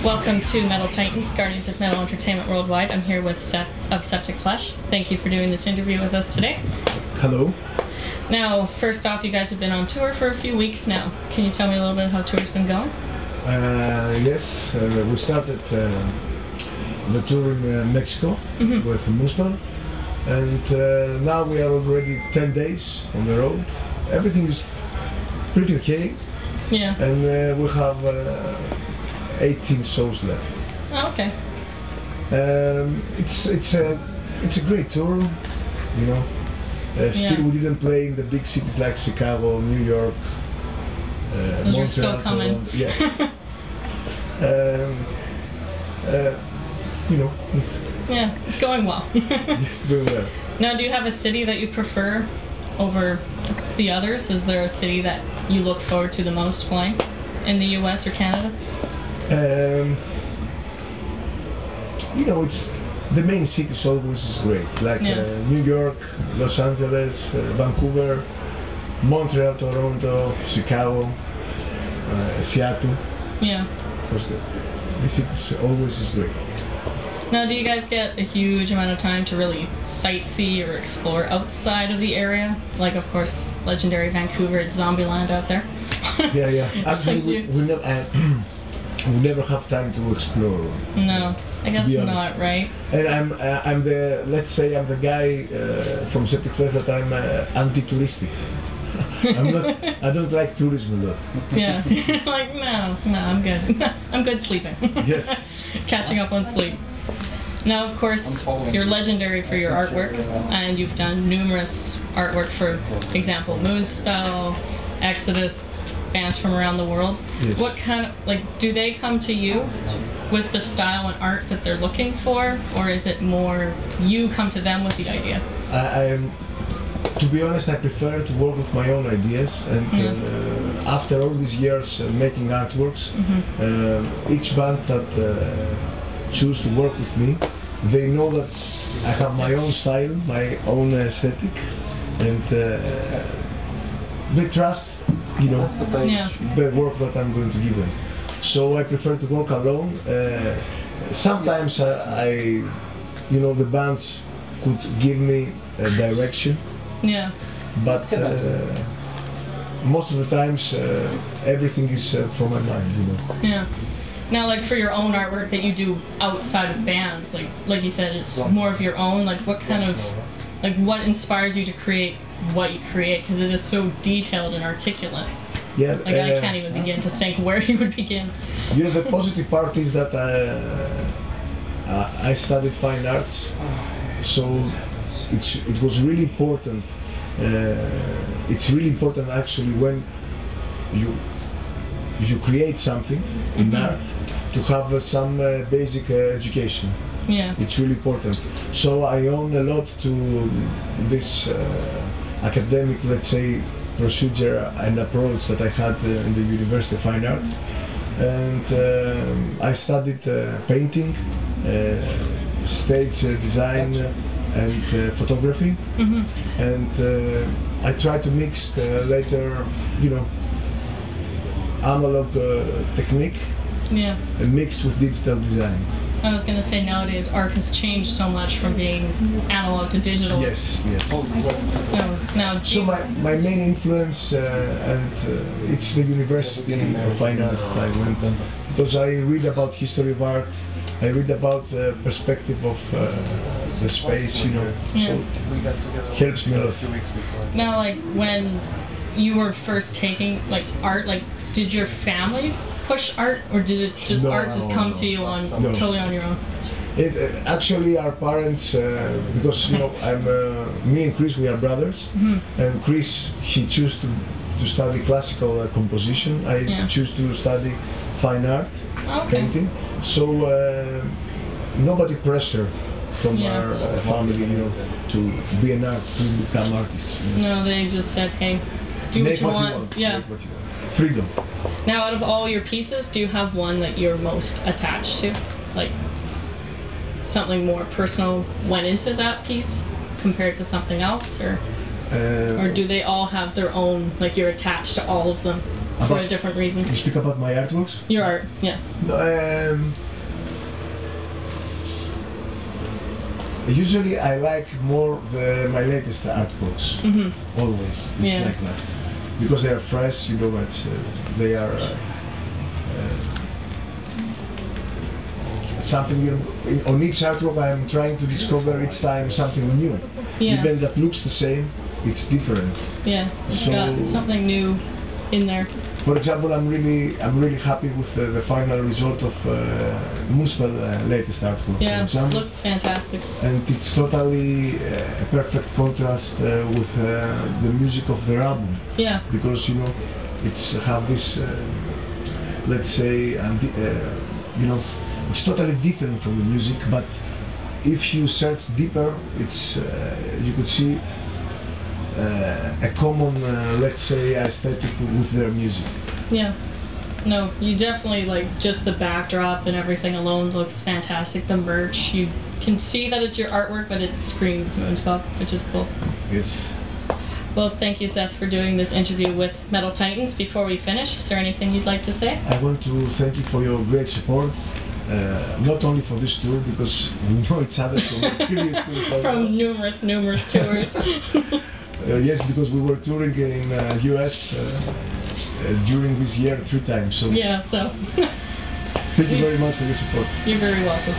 Welcome to Metal Titans, Guardians of Metal Entertainment Worldwide. I'm here with Seth of Septicflesh. Thank you for doing this interview with us today. Hello. Now, first off, you guys have been on tour for a few weeks now. Can you tell me a little bit how tour's been going? Yes, we started the tour in Mexico with Muspel, and now we are already 10 days on the road. Everything is pretty okay. Yeah. And we have 18 shows left. Oh, okay. It's a great tour, you know. Still, we didn't play in the big cities like Chicago, New York, Those Montreal. are still coming. Yes. You know. Yes. Yeah, it's going well. Yes, going well. Now, do you have a city that you prefer over the others? Is there a city that you look forward to the most playing in the US or Canada? You know, it's the main cities always is great, like New York, Los Angeles, Vancouver, Montreal, Toronto, Chicago, Seattle. Yeah. It was good. The cities always is great. Now, do you guys get a huge amount of time to really sightsee or explore outside of the area? Like, of course, legendary Vancouver, it's Zombieland out there. Yeah. Actually, we never have time to explore. No, I guess not, right? And I'm the, let's say I'm the guy from Septicflesh that I'm anti-touristic. I don't like tourism a lot. Yeah, like no, I'm good. I'm good sleeping. Yes. Catching up on sleep. Now, of course, you're legendary for your artwork, and you've done numerous artwork, for example, Moonspell, Exodus, bands from around the world. Yes. What kind of, do they come to you with the style and art that they're looking for, or is it more you come to them with the idea? To be honest, I prefer to work with my own ideas, and after all these years making artworks, each band that choose to work with me, they know that I have my own style, my own aesthetic, and they trust, you know, the work that I'm going to give them. So I prefer to work alone. Sometimes you know, the bands could give me a direction. Yeah. But most of the times, everything is from my mind, you know. Yeah. Now, like for your own artwork that you do outside of bands, like you said, it's more of your own. Like, what kind of, what inspires you to create what you create? Because it is so detailed and articulate. Yeah. I can't even begin to think where you would begin. You know, the positive part is that I studied fine arts, so it was really important. It's really important actually when you create something in art to have some basic education. Yeah. It's really important. So I owe a lot to this academic, let's say, procedure and approach that I had in the University of Fine Art. And I studied painting, stage design, and photography. And I tried to mix later, you know, analog technique and mixed with digital design. I was going to say, nowadays art has changed so much from being analog to digital. Yes. So my main influence, and it's the University of Fine Arts that I went, because I read about history of art, I read about the perspective of the space, you know, so it helps me a lot. Now, when you were first taking art, did your family push art, or did it just art just come to you totally on your own? Actually, our parents, because you know, me and Chris, we are brothers, and Chris, he chose to study classical composition. I choose to study fine art, painting. So nobody pressure from our family, you know, to be an artist, to become artists. You know? No, they just said, hey, do what you want. Yeah. Make what you want. Freedom. Now, out of all your pieces, do you have one that you're most attached to? Something more personal went into that piece compared to something else, or do they all have their own? You're attached to all of them? for a different reason. You speak about my artworks? Your art, yeah. Usually I like more my latest artworks. Always. It's like that. Because they are fresh, you know, but they are something, you know, on each artwork I'm trying to discover each time something new. Even that looks the same, it's different. Yeah, it's got something new in there. For example, I'm really happy with the final result of Moonspell latest artwork. Yeah, it looks fantastic. And it's totally a perfect contrast with the music of their album. Yeah. Because, you know, it's have this, let's say, you know, it's totally different from the music, but if you search deeper, it's you could see a common, let's say, aesthetic with their music. Yeah. No, you definitely, like, just the backdrop and everything alone looks fantastic. The merch, you can see that it's your artwork, but it screams Moonspell, which is cool. Yes. Well, thank you, Seth, for doing this interview with Metal Titans. Before we finish, is there anything you'd like to say? I want to thank you for your great support. Not only for this tour, because we know each other from previous tours. From numerous tours. Yes, because we were touring in US during this year 3 times. So yeah, so thank you very much for your support. You're very welcome.